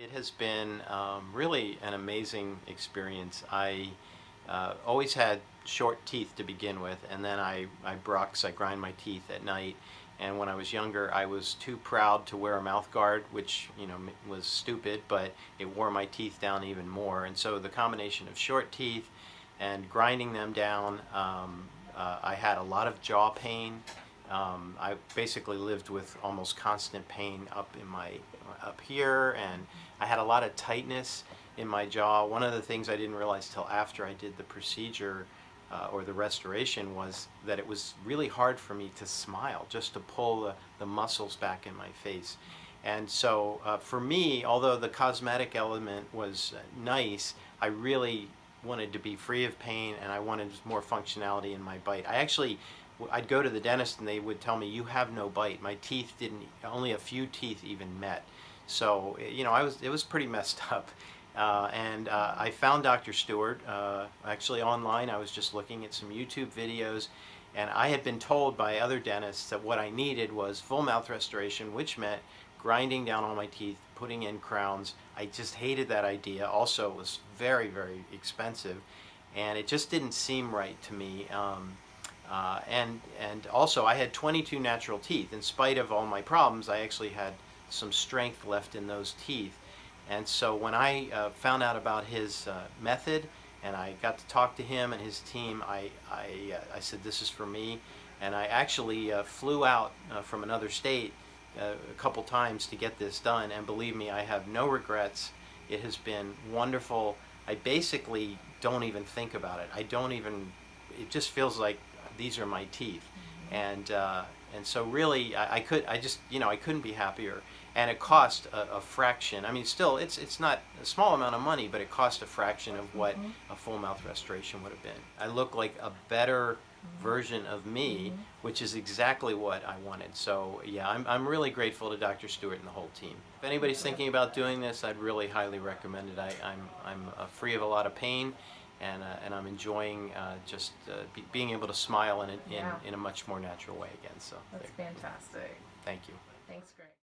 It has been really an amazing experience. I always had short teeth to begin with, and then I brux, I grind my teeth at night. And when I was younger, I was too proud to wear a mouth guard, which was stupid, but it wore my teeth down even more. And so the combination of short teeth and grinding them down, I had a lot of jaw pain. I basically lived with almost constant pain up here, and I had a lot of tightness in my jaw. One of the things I didn't realize till after I did the procedure or the restoration was that it was really hard for me to smile, just to pull the muscles back in my face. And so for me, although the cosmetic element was nice, I really wanted to be free of pain, and I wanted more functionality in my bite. I'd go to the dentist and they would tell me, you have no bite. My teeth didn't, only a few teeth even met. So, it was pretty messed up. I found Dr. Stewart actually online. I was just looking at some YouTube videos, and I had been told by other dentists that what I needed was full mouth restoration, which meant grinding down all my teeth, putting in crowns. I just hated that idea. Also, it was very, very expensive, and it just didn't seem right to me. And also, I had 22 natural teeth. In spite of all my problems, I actually had some strength left in those teeth. And so when I found out about his method, and I got to talk to him and his team, I said, this is for me. And I actually flew out from another state a couple times to get this done, and believe me, I have no regrets. It has been wonderful. I basically don't even think about it. It just feels like these are my teeth. And so really I couldn't be happier. And it cost a fraction. I mean, still, it's not a small amount of money, but it cost a fraction of what a full mouth restoration would have been. I look like a better version of me, which is exactly what I wanted. So yeah, I'm really grateful to Dr. Stewart and the whole team. If anybody's thinking about doing this, I'd really highly recommend it. I'm free of a lot of pain, and I'm enjoying being able to smile in a much more natural way again. So That's fantastic. thank you. Thanks, Greg.